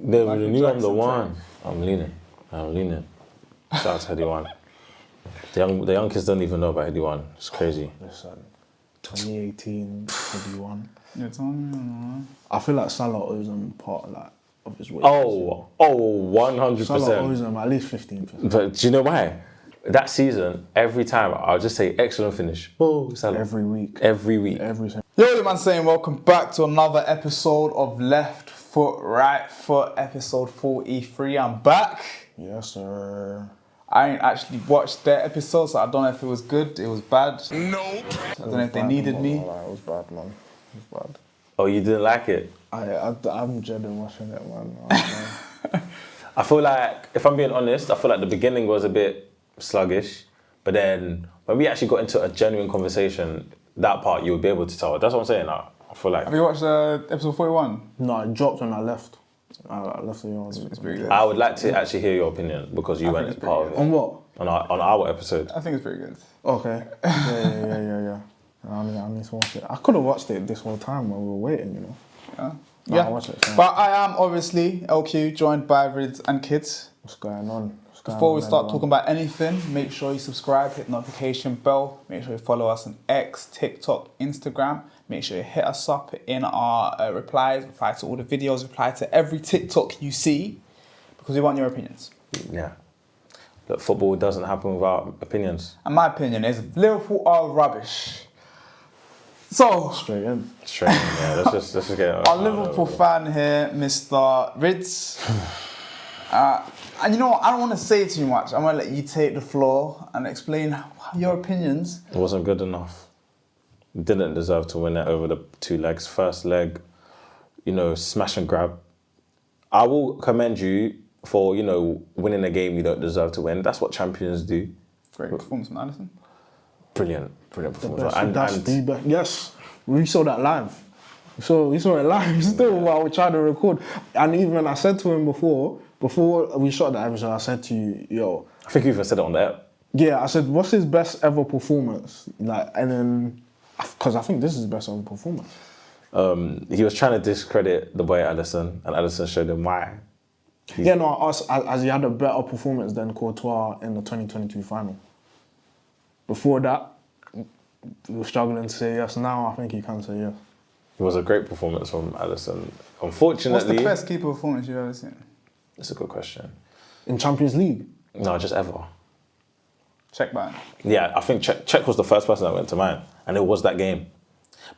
They knew I'm the one. I'm leaning. Shout out to Heady One. The young kids don't even know about Heady One. It's crazy. Listen, 2018, Heady One. Yeah, tell me. I feel like Salah owes him part of his weight. 100%. Salah owes him at least 15%. But do you know why? That season, every time, I'll just say excellent finish. Oh, Salah. Every week. Every week. Yo, the man saying welcome back to another episode of Left Foot, Right Foot, episode 43. I'm back. Yes, sir. I ain't actually watched their episode, so I don't know if it was good, it was bad. No. I don't know if they needed me. It was bad, man. It was bad. Oh, you didn't like it? I'm dreading watching it, man. I feel like, if I'm being honest, I feel like the beginning was a bit sluggish, but then when we actually got into a genuine conversation, that part you'll be able to tell. That's what I'm saying. I feel like. Have you watched episode 41? No, it dropped when I left. I left the yard. It's pretty good. I would like to actually hear your opinion because you went as part of it. On what? On our episode. I think it's pretty good. Okay. Yeah. I need to watch it. I could have watched it this whole time while we were waiting, you know. Yeah. I'll watch it. But I am obviously LQ, joined by Rids and Kids. What's going on? Before we start talking about anything, make sure you subscribe, hit the notification bell, make sure you follow us on X, TikTok, Instagram. Make sure you hit us up in our replies, reply to all the videos, reply to every TikTok you see, because we want your opinions. Yeah. Look, football doesn't happen without opinions. And my opinion is Liverpool are rubbish. So, Straight in. Yeah, let's just get it. Our Liverpool fan here, Mr. Rids. And you know what, I don't want to say too much. I'm going to let you take the floor and explain your opinions. It wasn't good enough. Didn't deserve to win it over the two legs. First leg, smash and grab. I will commend you for, winning a game you don't deserve to win. That's what champions do. Great performance from Alisson. Brilliant performance. Yes, we saw that live. We saw it live still while we tried to record. And even I said to him before we shot that episode, I said to you, yo. I think you even said it on the app. Yeah, I said, what's his best ever performance? And then, because I think this is his best ever performance. He was trying to discredit the boy Alisson, and Alisson showed him why. As he had a better performance than Courtois in the 2022 final. Before that, we were struggling to say yes. Now I think he can say yes. It was a great performance from Alisson. Unfortunately... What's the best keeper performance you've ever seen? That's a good question. In Champions League? No, just ever. Check Bayern. Yeah, I think Czech was the first person that went to mind, and it was that game.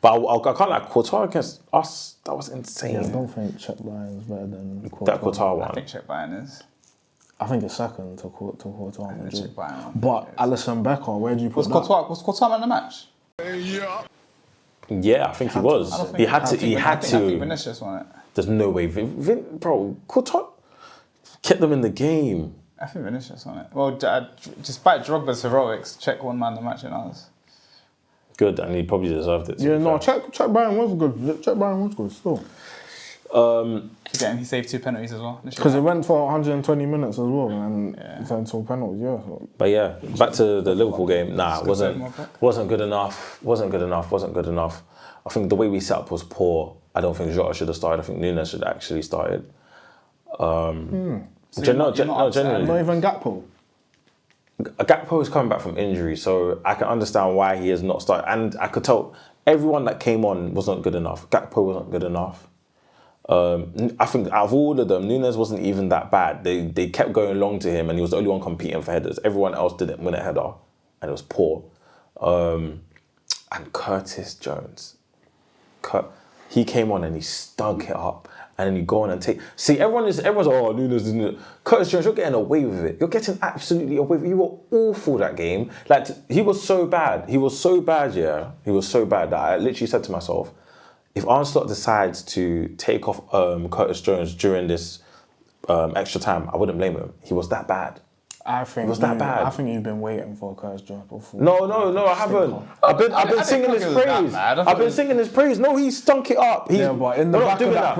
But I can't like Courtois against us. That was insane. Yeah, I don't think Czech Bayern is better than Courtois. That Courtois one. I think Czech Bayern is. I think it's second to Courtois. Czech Bayern. But Alisson Becker, where do you put that? Was Courtois man of the match? Yeah, I think he was. He had to. I think Vinicius won it. There's no way, bro. Courtois kept them in the game. I think Vinicius won it. Well, despite Drogba's heroics, Czech won man of the match in ours. Good, and he probably deserved it. Yeah, no, Czech Bayern was good. Czech Bayern was good still. Again, he saved 2 penalties as well. Because it went for 120 minutes as well, and then 2 penalties, yeah. But yeah, back to the Liverpool game. Nah, wasn't good enough. Wasn't good enough. I think the way we set up was poor. I don't think Jota should have started. I think Nunes should have actually started. Genuinely. Not even Gakpo. Gakpo is coming back from injury, so I can understand why he has not started. And I could tell everyone that came on wasn't good enough. Gakpo wasn't good enough. I think out of all of them, Nunes wasn't even that bad. They kept going long to him, and he was the only one competing for headers. Everyone else didn't win a header, and it was poor. And Curtis Jones, he came on and he stunk it up. And then you go on and take... See, everyone's Nunes didn't do it. Curtis Jones, you're getting away with it. You're getting absolutely away with it. You were awful that game. Like, he was so bad. He was so bad that I literally said to myself, if Arne Slot decides to take off Curtis Jones during this extra time, I wouldn't blame him. He was that bad. I think you've been waiting for Curtis Jones before. No, I haven't. I've been singing his praise. I've been singing his praise. No, he stunk it up. But in the back of that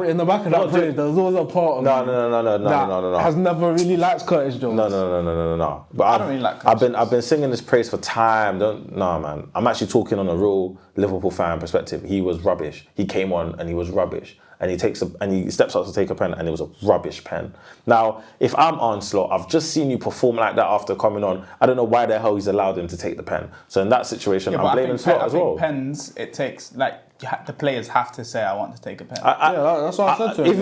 praise, there's always a part of No. has never really liked Curtis Jones. No. But I don't really like Curtis. I've been singing his praise for time. Man. I'm actually talking on a real Liverpool fan perspective. He was rubbish. He came on and he was rubbish. and he steps up to take a pen, and it was a rubbish pen. Now, if I'm Arne Slot, I've just seen you perform like that after coming on. I don't know why the hell he's allowed him to take the pen. So in that situation, I'm blaming Slot as well. Pens, it takes the players have to say, "I want to take a pen." That's what I said to him.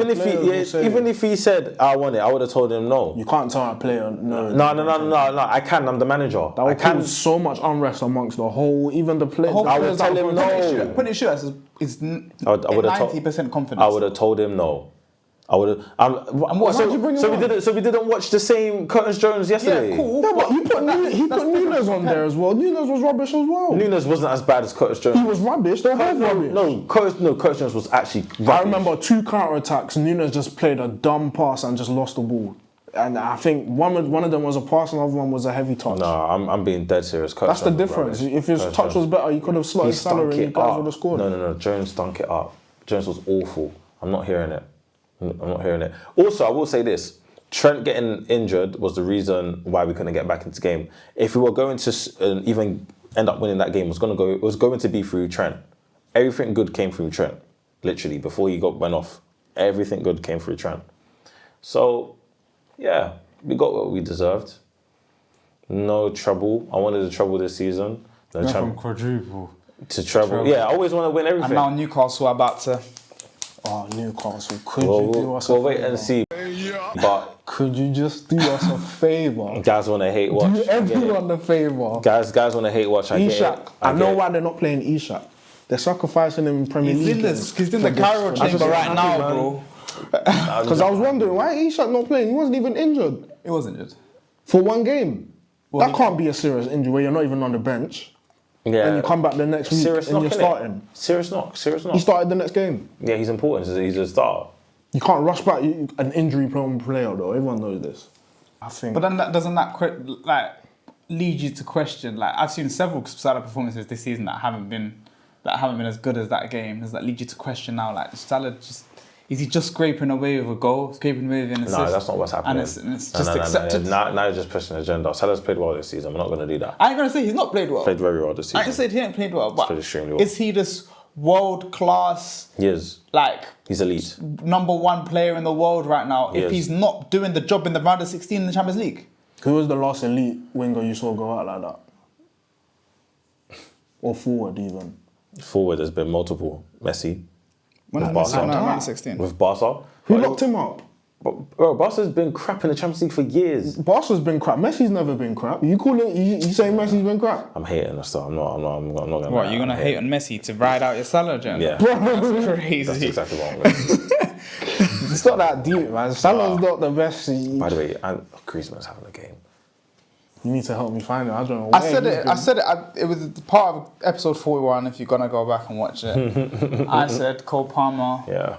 Even if he said, "I want it," I would have told him no. You can't tell a player no. No. I can. I'm the manager. That would cause so much unrest amongst the whole, even the players. I would tell him no. Put it sure it's 90% confidence. I would have told him no. I would have. So we didn't watch the same Curtis Jones yesterday. Yeah, cool. Yeah, but he put Nunes on there as well. Nunes was rubbish as well. Nunes wasn't as bad as Curtis Jones. He was rubbish. They were both rubbish. Curtis Jones was actually rubbish. I remember 2 counter-attacks. Nunes just played a dumb pass and just lost the ball. And I think one of them was a pass and the other one was a heavy touch. No, I'm being dead serious. That's the difference. If his touch was better, he could have slotted Salah and you guys would have scored. No. Jones stunk it up. Jones was awful. I'm not hearing it. Also, I will say this. Trent getting injured was the reason why we couldn't get back into the game. If we were going to even end up winning that game, it was going to be through Trent. Everything good came through Trent. Literally, before he went off, everything good came through Trent. So, yeah, we got what we deserved. No trouble. I wanted the trouble this season. From quadruple to treble. Yeah, I always want to win everything. And now Newcastle are about to... Oh, Newcastle, could you do us a favour? We'll wait and see. But could you just do us a favour? Guys want to hate watch. Do everyone a favour. Guys want to hate watch. Ishak. I know why they're not playing Ishak. They're sacrificing him in Premier League. He's in the Cairo chamber right now, bro. Because I was wondering, why Ishak not playing? He wasn't even injured. He was injured. For one game. Well, that can't be a serious injury where you're not even on the bench. Yeah. And you come back the next week and you're starting. Serious knock. He started the next game. Yeah, he's important. He's a starter. You can't rush back an injury-prone player, though. Everyone knows this. I think. But then doesn't that lead you to question? Like, I've seen several Salah performances this season that haven't been as good as that game. Does that lead you to question now? Like, Salah is he just scraping away with a goal, scraping away with an assist? No, that's not what's happening. And it's just accepted. Now you're just pushing the agenda. Salah's played well this season. We're not going to do that. I ain't going to say he's not played well. Played very well this season. I ain't said he ain't played well, but played extremely well. Is he this world-class... He is. He's elite. Number 1 player in the world right now if he's not doing the job in the round of 16 in the Champions League? Who was the last elite winger you saw go out like that? Or forward even? Forward, there's been multiple. Messi. With Barca. round of 16. With Barca. Who locked him up? Bro, Barca's been crap in the Champions League for years. Barca's been crap. Messi's never been crap. You saying Messi's been crap? I'm hating us, I'm not gonna. What, you're gonna hate on Messi to ride out your Salah agenda? Yeah. That's crazy. That's exactly what I'm gonna do. It's not that deep, man. Salah's not the best. By the way, Griezmann's having a game. You need to help me find it. I don't know. I said it. It was part of episode 41. If you're gonna go back and watch it, I said Cole Palmer. Yeah.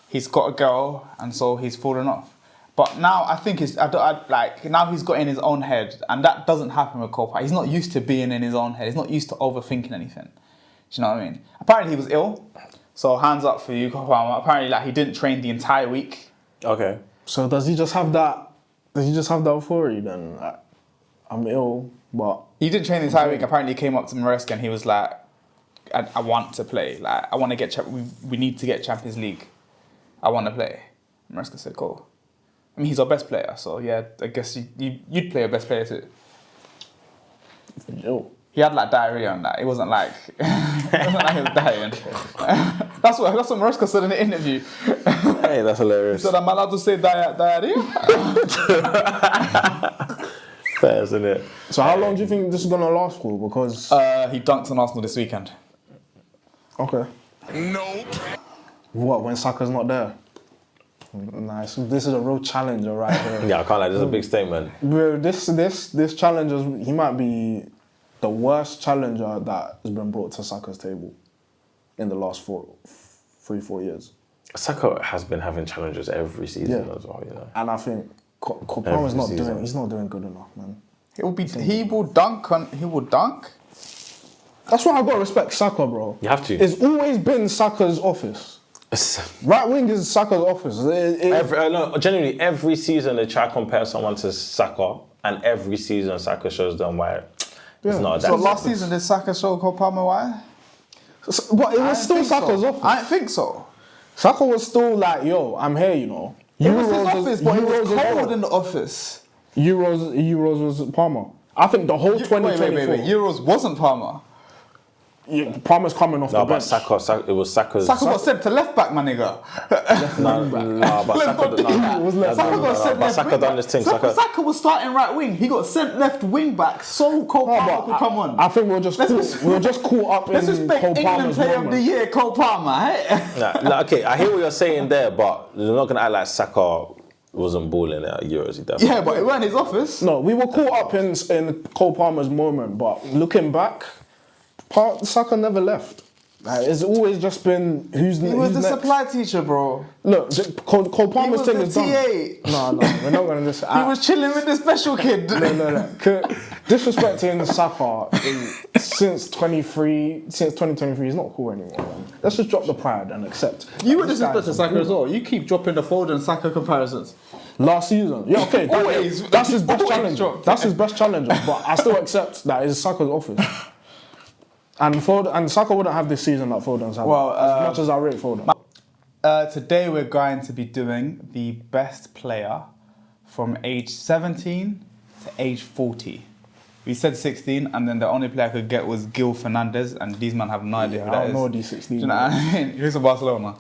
He's got a girl, and so he's fallen off. But now I think now he's got in his own head, and that doesn't happen with Cole Palmer. He's not used to being in his own head. He's not used to overthinking anything. Do you know what I mean? Apparently he was ill, so hands up for you, Cole Palmer. Apparently, he didn't train the entire week. Okay. So does he just have that? Does he just have that authority then? I'm ill, but he didn't train the entire week. Apparently, he came up to Maresca and he was like, "I want to play. Like, I want to get. We need to get Champions League. I want to play." Maresca said, "Cool." I mean, he's our best player, so yeah, I guess you'd play your best player too. Yo. He had like diarrhea on that. It wasn't like he was dying. That's what Maresca said in the interview. Hey, that's hilarious. He said, "Am I allowed to say diarrhea?" Fair, isn't it? So how long do you think this is gonna last for? Because he dunked on Arsenal this weekend. Okay. Nope. What, when Saka's not there? Nice. This is a real challenger right here. Yeah, I can't lie. This is a big statement. Bro, this challenger, he might be the worst challenger that has been brought to Saka's table in the last 3-4 years. Saka has been having challenges every season as well, you know. And I think Kopama's he's not doing good enough, man. He will dunk. That's why I gotta respect Saka, bro. You have to. It's always been Saka's office. Right wing is Saka's office. Genuinely, every season they try to compare someone to Saka, and every season Saka shows them why it's not that. So last season, did Saka show Cole Palmer why? But it was still Saka's office. I don't think so. Saka was still like, yo, I'm here, you know. It was his Euros office, but it was Euros as cold well. in the office. Euros was Palmer. I think the whole 2024. Wait. Euros wasn't Palmer. Yeah, Palmer's coming off No, the but bench. Saka, it was Saka's. Saka got sent to left back, my nigga. No, but Saka, Saka got sent but left Saka wing done back. this thing. Saka was starting right wing. He got sent left wing back. So Cole No, Palmer but could come on. I think we were just caught up Let's in respect Cole England Palmer's Player of the moment. Year, Cole Palmer. Hey? Okay, I hear what you're saying there, but you're not gonna act like Saka wasn't balling at Euros. He definitely. Yeah, but it weren't his office. No, we were caught up in Cole Palmer's moment, but looking back, Saka never left. Like, it's always just been who's He was the next. supply teacher, bro. Look, Cole Palmer's was thing the is done. TA. No, we're not gonna just. He was chilling with the special kid. No. Disrespecting Saka since 2023 is not cool anymore, man. Let's just drop the pride and accept. You were This guy disrespecting is Saka as well. You keep dropping the Foden and Saka comparisons. Last season. Yeah, okay. Always. That's his best Always challenger. drop. That's his best challenger. But I still accept that it's Saka's office. And Saka wouldn't have this season that Foden's had. Well, as much as I rate Foden. Today we're going to be doing the best player from age 17 to age 40. We said 16, and then the only player I could get was Gil Fernandez, and these men have no idea who I that don't is. know these 16. Do you know what I mean? He's from Barcelona.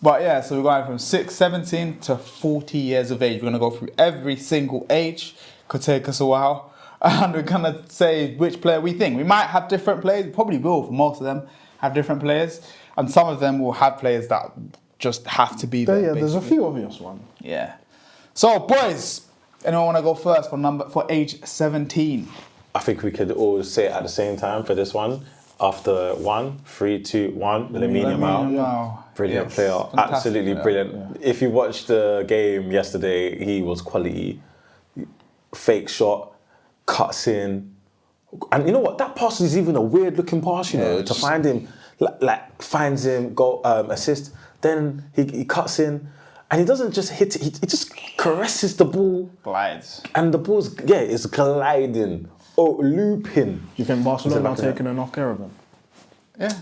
But yeah, so we're going from 17 to 40 years of age. We're going to go through every single age. Could take us a while. And we're going to say which player we think. We might have different players. We probably will, for most of them, have different players. And some of them will have players that just have to be there. Yeah, there's a basically. few obvious ones. Yeah. So, boys, anyone want to go first for age 17? I think we could all say it at the same time for this one. After 1, 3, 2, 1, Lamine Yamal. Yamal. Brilliant Yes, player, fantastic absolutely player. brilliant. If you watched the game yesterday, he was quality. Fake shot, cuts in, and you know what? That pass is even a weird looking pass. You know, to find him, like finds him, go assist. Then he cuts in, and he doesn't just hit it. He just caresses the ball, Glides. and the ball's it's gliding or looping. Do you think Barcelona are Is it back taking enough care of him? Yeah.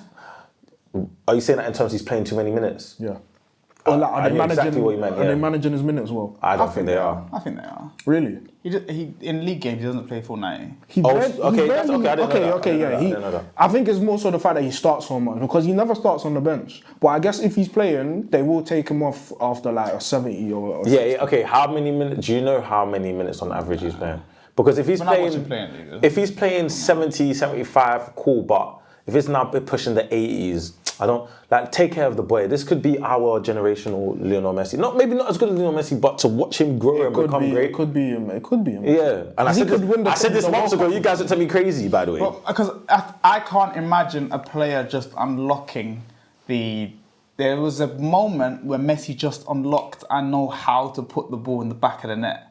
Are you saying that in terms he's playing too many minutes? Yeah. Or like, I knew exactly what you meant, Are yeah. they managing his minutes well? I don't think they are. I think they are. Really? He in league games he doesn't play full 90. He Oh, barely- okay, he that's barely- okay, I didn't know that. Okay, I didn't yeah. know that, I didn't know that. I think it's more so the fact that he starts so much because he never starts on the bench. But I guess if he's playing, they will take him off after like a 70 or Yeah, okay. How many minutes? Do you know how many minutes on average he's playing? Because if he's We're not playing, watching playing, either. if he's playing 70, 75, cool. But if it's now pushing the 80s, I don't like take care of the boy. This could be our generational Lionel Messi. Maybe not as good as Lionel Messi, but to watch him grow and become great. It could be him. It could be him. Yeah, and I He said could win the- I said this the months World ago. Cup. You guys are telling me crazy, by the way. Well, because I can't imagine a player just unlocking the. There was a moment where Messi just unlocked and know how to put the ball in the back of the net.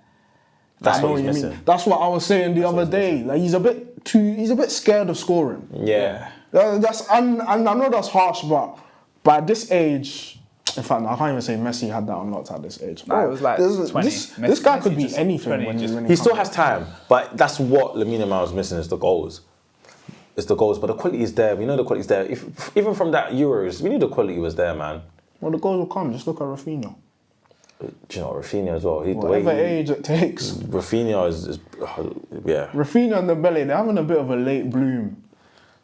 That's I know what he's what you mean. missing. That's what I was saying the other day. Like he's a bit scared of scoring. Yeah. And I know that's harsh, but by this age, in fact, I can't even say Messi had that unlocked at this age. Nah, it was like 20. This guy Messi could be just- anything 20 when just- he He still comes. has time, but that's what Lamine Yamal is missing is the goals. It's the goals, but the quality is there. We know the quality is there. Even from that Euros, we knew the quality was there, man. Well, the goals will come. Just look at Rafinha. Do you know Rafinha as well? Whatever age it takes. Rafinha is yeah. Rafinha and Dembele, they're having a bit of a late bloom,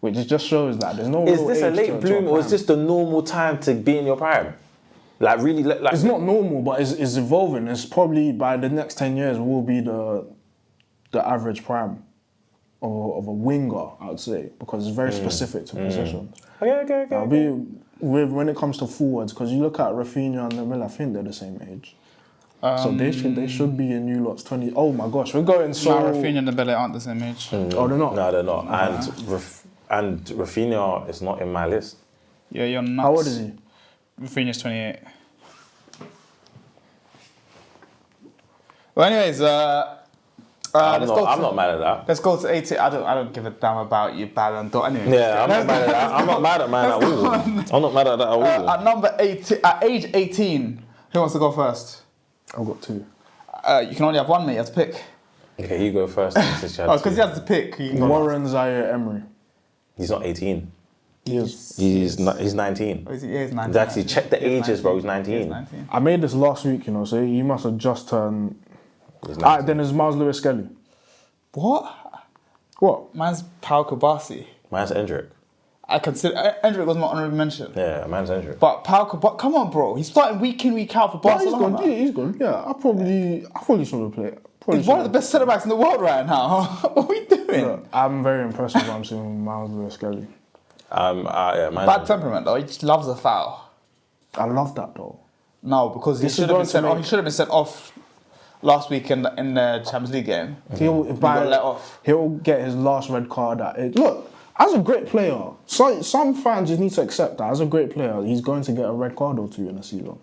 which just shows that there's no. Is real this a age late to bloom or is prime. this the normal time to be in your prime? Like really, like It's not normal, but it's evolving. It's probably by the next 10 years will be the average prime of a winger, I would say, because it's very specific to positions. Okay. I'll be when it comes to forwards, because you look at Rafinha and Dembele, I think they're the same age. So they should be in new lots 20. Oh my gosh, we're going so. Nah, Rafinha and Dembele aren't the same age. Oh, they're not. No, they're not. And Rafinha is not in my list. Yeah, you're nuts. How old is he? Rafinha's 28. Well, anyways, I'm not mad at that. Let's go to 18. I don't give a damn about you, Ballon d'Or. Anyway, Yeah, I'm not mad at that. I'm not mad at man at all. I'm not mad at that at all. at number 18, at age 18, who wants to go first? I've got two. You can only have one, mate. You have to pick. Okay, you go first. Oh, because he has to pick. You can go Warren Zaire Emery. He's not 18. Yes. He's 19. Oh, yeah, he's 19. Exactly. Check the He's ages, bro. He's He's 19. 19. I made this last week, you know, so he must have just turned. He's Alright, 19. then there's Miles Lewis Skelly. What? What? Man's Pau Kabasi. Man's Endrick. I consider Endrick was my honorable mention. Yeah, man's Endrick. But Pau Kabasi, come on, bro. He's starting week in, week out for But he's Barcelona. good. Yeah, he's good. Yeah, I probably should play. He's one of the best centre backs in the world right now. What are we doing? Look, I'm very impressed with what I'm seeing with Miles Lewis Skelly. Yeah, man's Bad Endrick. temperament though. He just loves a foul. I love that though. No, because he This is should have going been to sent off. make- He should have been sent off last week in the Champions League game. got let off. He'll get his last red card at it. Look, as a great player, some fans just need to accept that. As a great player, he's going to get a red card or two in a season.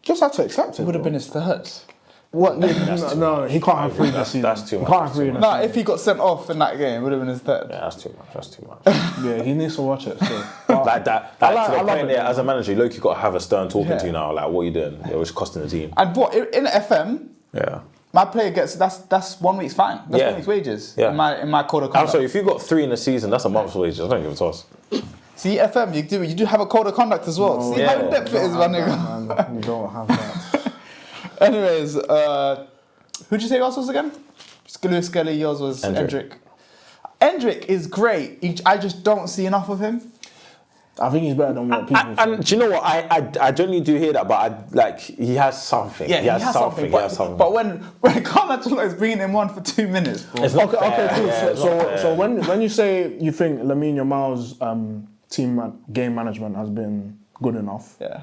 Just have to accept it. It would have bro. been his third. What? No, he can't have three this season. That's too He much. can't have three in a No, if he got sent off in that game, it would have been his third. Yeah, that's too much. That's too much. season. Yeah, he needs to watch it. So. But Like that. I Like, to the love point it, there, man. as a manager, look, you got to have a stern talking Yeah. to you now. Like, what are you doing? It was costing the team. And what in FM, Yeah. my player gets that's 1 week's fine. That's Yeah. 1 week's wages. Yeah. In my code of I'm conduct. sorry, if you got 3 in a season, that's a month's wages. I don't give a toss. See FM, you do have a code of conduct as well. See how in depth it is, my nigga. Man, you don't have that. Anyways, who'd you say yours was again? Skelly, yours was Endrick. Endrick is great. I just don't see enough of him. I think he's better than what people think. And do you know what? I generally do hear that, but he has something. Yeah, he has something. He But, has something. but when Carnacholo is bringing him on for 2 minutes, bro. It's not Okay, fair. okay, cool. Yeah, it's not so fair. when you say you think Lamine Yamal's game management has been good enough, Yeah.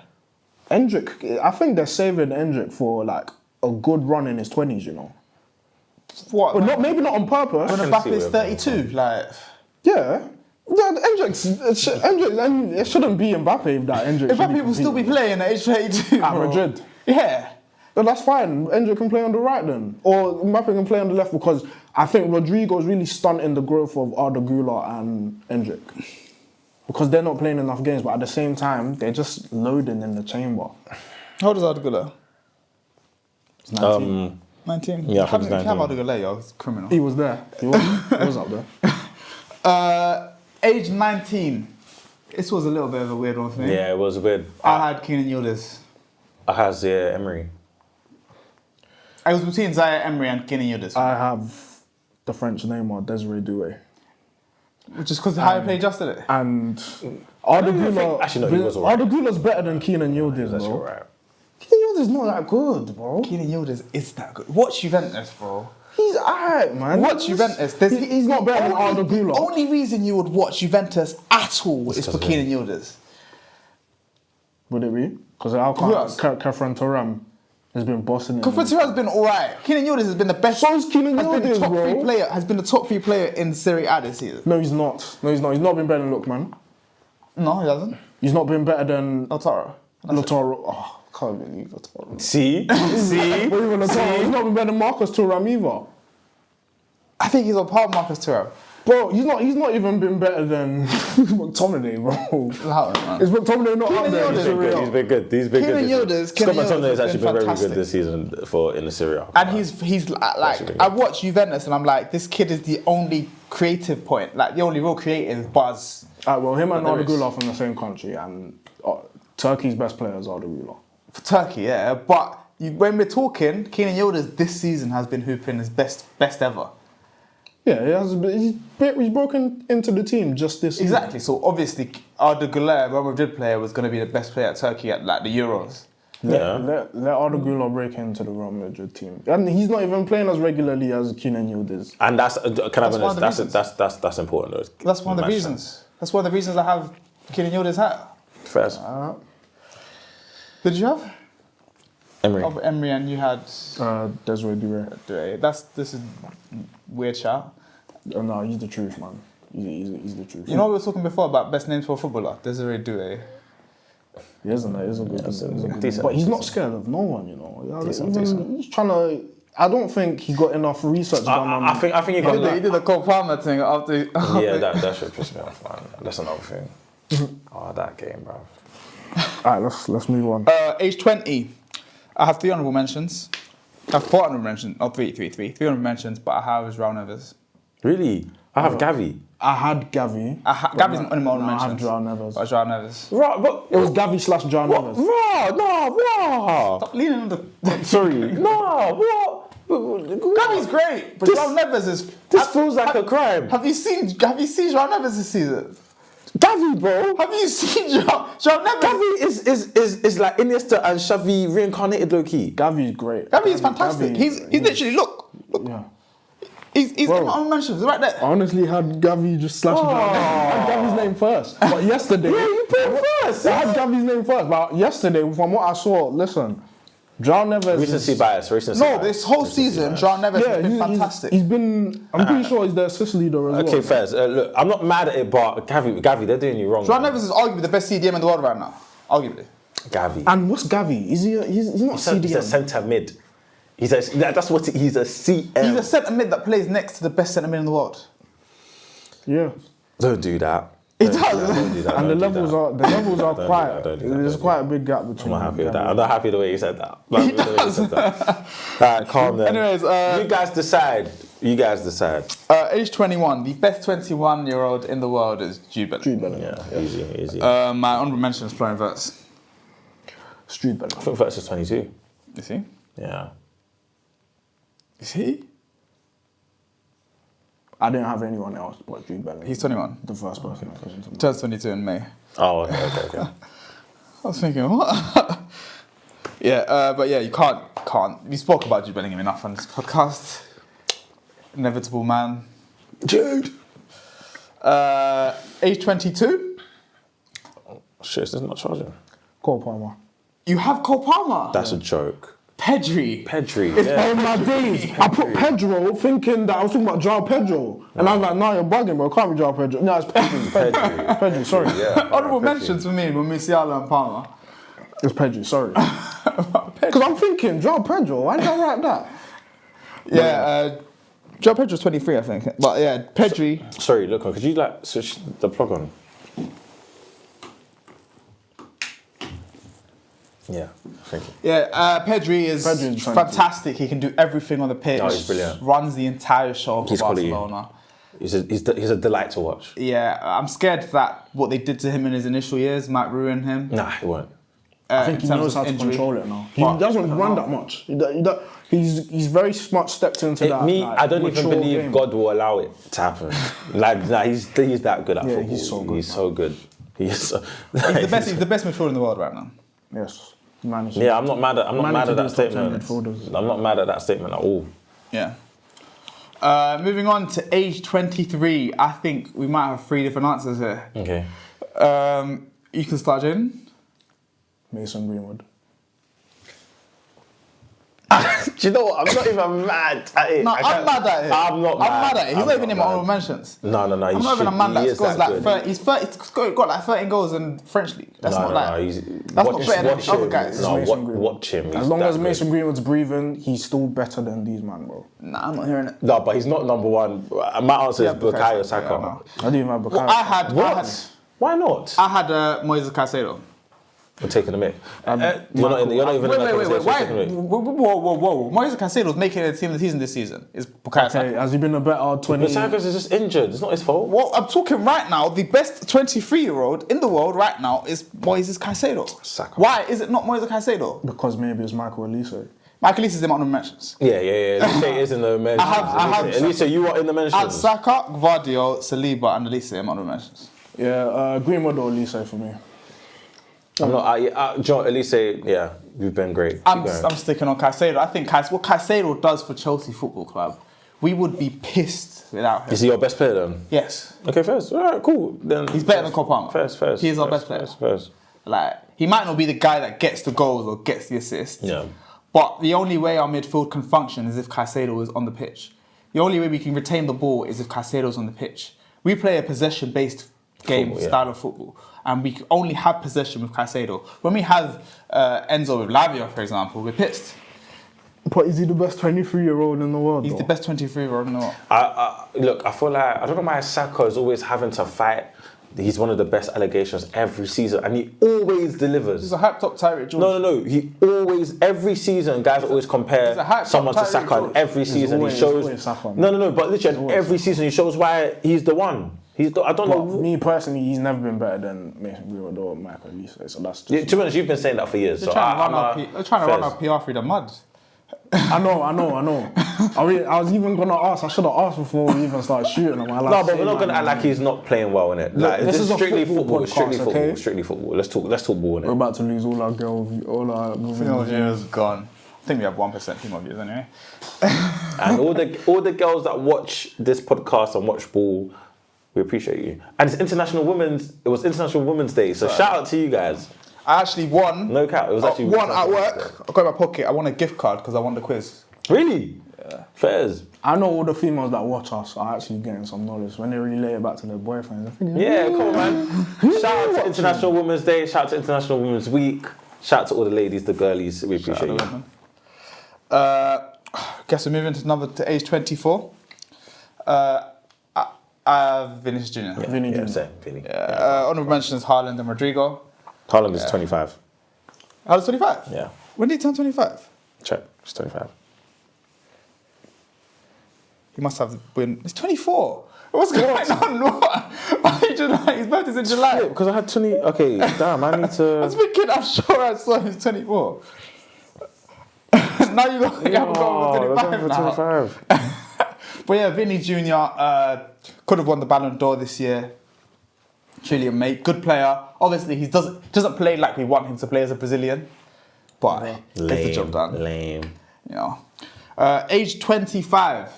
Endrick, I think they're saving Endrick for like a good run in his 20s, you know. What? But maybe not on purpose. When can Mbappe see is where you're 32, like. Yeah. Endrick, it shouldn't be Mbappe that Endrick. should Mbappe will still be playing at age 32. At bro. Madrid. Yeah. But that's fine. Endrick can play on the right then. Or Mbappe can play on the left because I think Rodrigo's really stunting the growth of Arda Güler and Endrick. Because they're not playing enough games, but at the same time, they're just loading in the chamber. How old is Ardagula? It's 19. 19. Yeah, I think If you it's have 19. Ardagula, yo, it's criminal. He was there. He was up there. Age 19. This was a little bit of a weird one for me. Yeah, it was weird. I had Keenan Yildiz. I has Emery. I was between Zaire Emery and Keenan Yildiz. I have the French Neymar, Desiree Doué. Which is because how he played yesterday. And Arda think- actually, no, he was alright. Arda Güler's better than Keenan Yildiz, That's bro. all right. Keenan Yildiz not that good, bro. Keenan Yildiz is that good. Watch Juventus, bro. He's alright, man. Watch Juventus. He's not better than Arda The Güler. only reason you would watch Juventus at all is because for of Keenan Yildiz. Would it be? Because I Who else? can't. Kefren Turam has been bossing it. Kofretira has been alright. Keenan Yildiz has been the best. So is Keenan has been the Yildiz, top bro. three player. Has been the top 3 player in Serie A this season. No, he's not. No, he's not. He's not been better than Lookman. No, he doesn't. He's not been better than Lautaro. Lautaro. Oh, can't believe Lautaro. See? See? Not even Lautaro. He's not been better than Marcus Thuram either. I think he's on par with Marcus Thuram. Bro, he's not even been better than McTominay, bro. How, man? Is McTominay not up Keenan there? Yildiz. in He's Serie A? been good. He's been Keenan good. Yildiz- Scott Keenan Yildiz McTominay has has actually been been very fantastic. good this season in the Serie A. And he's like I watch Juventus and I'm like, this kid is the only creative point, like the only real creative buzz. Alright, well, him and There Arda is. Güler are from the same country, and Turkey's best player is Arda Güler. For Turkey, yeah. But when we're talking, Keenan Yildiz this season has been hooping his best ever. Yeah, he's broken into the team just this season. Exactly. So obviously, Arda Güler, Real Madrid player, was going to be the best player at Turkey at like the Euros. Yeah. Let Arda Güler break into the Real Madrid team. And he's not even playing as regularly as Keenan Yildiz. And that's can I be That's one of honest? the That's important though. That's one of the Match reasons. That's one of the reasons I have Keenan Yildiz hat. Fair. Who did you have? Emery. Of Emery, and you had Desiree Doué. This is weird shout. No, he's the truth, man. He's the truth. You know we were talking before about best names for a footballer. Desiree Doué. He isn't. That is a good. He's a good decent, but he's not decent. scared of no one, you know. Decent, Even decent. he's trying to. I don't think he got enough research done on. I think you He got did, he that. did the Cole Palmer thing after. Yeah, that should piss me off, man. That's another thing. Oh, that game, bro. Alright, let's move on. Age 20. I have 3 honourable mentions. I have 4 honourable mentions. Oh, three. 3 honourable mentions, but I have is Raul Neves. Really? I have Gavi. I had Gavi. Gavi's on my own I have mentions. Joao Neves. But Joao Neves. Right, but It was Gavi / Joao Neves. Raw. Stop leaning on the. Sorry. No, what? Gavi's great, but This- Joao Neves is. This feels like a crime. Have you seen Joao Neves this season? Gavi, bro. Have you seen Joao Neves? Gavi is like Iniesta and Xavi reincarnated low key. Gavi's great. Gavi is fantastic. Gavi- He's literally look. Yeah. He's Bro. in my own mentions right there. I honestly had Gavi just slashing down. I had Gavi's name first. But yesterday. Yeah, you put him first. I had Gavi's name first. But yesterday, from what I saw, listen, Joao Neves. Recency bias. Recency No, bias. this whole season, Joao Neves has been fantastic. He's been. I'm pretty sure he's the assist leader as well. Okay, Fez. Look, I'm not mad at it, but Gavi, they're doing you wrong. Joao man. Neves is arguably the best CDM in the world right now. Arguably. Gavi. And what's Gavi? Is he? He's not He's CDM. a centre mid. He's a CM. He's a centre mid that plays next to the best centre mid in the world. Yeah. Don't do that. He Don't do does. that, don't do that, And the don't do levels that. are Don't do quite. that, don't do that, There's don't do quite a big gap between. I'm not happy with that. Gavi. I'm not happy the way you said that. Not happy with the way you said that. Alright, calm down. Anyways, you guys decide. You guys decide. Age 21, the best 21-year-old in the world is Jude Bellingham. Yeah, easy. My honourable mention is Florian Wirtz. Street I Bellingham. think first is 22. Is he? Yeah. Is he? I didn't have anyone else but Jude Bellingham. He's 21. the first person that came into mind. Turns 22 in May. Oh, okay. I was thinking, what? Yeah, but yeah, you can't. We spoke about Jude Bellingham enough on this podcast. Inevitable man. Jude. Age 22. Shit, this is not charging. Cole Palmer. You have Cole Palmer. That's a joke. Pedri. Pedri. Oh my days! I put Pedro thinking that I was talking about Joao Pedro, and I was like, "No, you're bugging, bro. It can't be Joao Pedro. No, it's Pedri. Pedri. Pedri. Sorry, Yeah. Honourable mentions for me were Mo Salah and Palmer. it's Pedri. Sorry, because I'm thinking Joao Pedro. Why did I write that? Yeah, Joao Pedro's 23, I think. But yeah, Pedri. Sorry, look, could you like switch the plug on? Yeah, thank you. Yeah, Pedri is Pedri is fantastic. He can do everything on the pitch. No, he's brilliant. Runs the entire show for He's quality. Barcelona. He's a delight to watch. Yeah, I'm scared that what they did to him in his initial years might ruin him. Nah, he won't. I think in he terms knows of how to injury. control it now. He But- doesn't run that much. He's very smart. Stepped into that. I don't even mature believe game. God will allow it to happen. He's that good at Yeah, football. he's so good, He's man. so good. He's so, He's the best midfielder in the world right now. Yes, he managed. Yeah, I'm not mad at Managed to that do top 10 statement. midfielders. I'm not mad at that statement at all. Yeah. Moving on to age 23, I think we might have 3 different answers here. Okay. You can start, Jane. Mason Greenwood. Do you know what? I'm not even mad at it. No, I I'm can't- mad at it. I'm not mad. I'm mad at it. He's I'm not even in my mad. honorable mentions. No. I'm not even a man that scores like 30. He's got like 13 goals in French league. That's not like. He's, that's not better than the other guys. No, Mason Greenwood. watch him. He's As long that as good. Mason Greenwood's breathing, he's still better than these man, bro. Nah, I'm not hearing it. No, but he's not number one. My answer is Bukayo Saka. Yeah, no. I didn't even have Bukayo. Well, I had Why not? Moises Caicedo. We're taking a mic. You're not even in Wait, that wait, conversation. why? Taking a mic. Whoa. Moises Caicedo's making a team of the season this season. Is Bukayo Okay, Saka. has he been a better 20? But Saka's is just injured. It's not his fault. Well, I'm talking right now. The best 23-year-old in the world right now is Moises Caicedo. Saka. Why is it not Moises Caicedo? Because maybe it's Michael Elise. Michael Elise is in my honorable mentions. Yeah. Elise is in the mentions. I have- Elise, you are in the I had mentions. Saka, Gvardiol, Saliba, and Elise in my honorable mentions. Yeah, Greenwood or Elise for me. I'm not. John, Elise, yeah, you've been great. Keep I'm going. sticking on Caicedo. I think what Caicedo does for Chelsea Football Club, we would be pissed without him. Is he your best player then? Yes. Okay, first. All right, cool. Then He's better than Cole Palmer. First. He is our best player. First. Like, he might not be the guy that gets the goals or gets the assists. Yeah. But the only way our midfield can function is if Caicedo is on the pitch. The only way we can retain the ball is if Caicedo's on the pitch. We play a possession-based game Football, yeah. style of football, and we can only have possession with Caicedo. When we have Enzo with Lavia, for example, we're pissed. But is he the best 23-year-old in the world? He's though? the best 23-year-old in the world. Look, I feel like I don't know why Saka is always having to fight. He's one of the best allegations every season, and he always delivers. He's a hyped up Tyreek George. No. He always, every season, guys always compare He's a hyped someone to up Saka, Tyreek and every season always- he shows. always Saka, man. No, but literally, every season he shows why he's the one. I don't know. Me personally, he's never been better than Mason Greenwood or Michael Olise. So that's just Yeah, to be honest, you've been saying that for years. They're So trying to run our PR through the mud. I know. I was even gonna ask. I should have asked before we even started shooting him. No, but we're not gonna act like he's not playing well in it. Like this is a strictly football strictly podcast, football, okay? strictly football. Let's talk ball in We're it. about to lose all our Female viewers gone. I think we have 1% female viewers anyway. And all the girls that watch this podcast and watch ball, we appreciate you. And it's It was International Women's Day, so shout out to you guys. I actually won. No cap. It was actually won at International Women's work. I got in my pocket. I won a gift card because I won the quiz. Day. Really? Yeah. Fairs. I know all the females that watch us are actually getting some knowledge when they relay it back to their boyfriends. I think, Yeah, come on, man. Shout out to International Women's Day. Shout out to International Women's Week. Shout out to all the ladies, the girlies. We appreciate you. Guess we're moving to age 24. Vinicius Junior. Yeah, same. Vinny. Honorable mentions Haaland and Rodrigo. Haaland is 25. Haaland's 25? Yeah. When did he turn 25? Check. It's 25. He must have been. It's 24. What's going on? Why are you just like, his birthday's in July? Because I had 20. Okay, damn, I need to. I was thinking, I'm sure I saw he's 24. Now you got to go for 25 now. 25. But yeah, Vinny Jr. Could have won the Ballon d'Or this year. Truly a mate, good player. Obviously, he doesn't play like we want him to play as a Brazilian, but gets the job done. Lame. You know, age 25.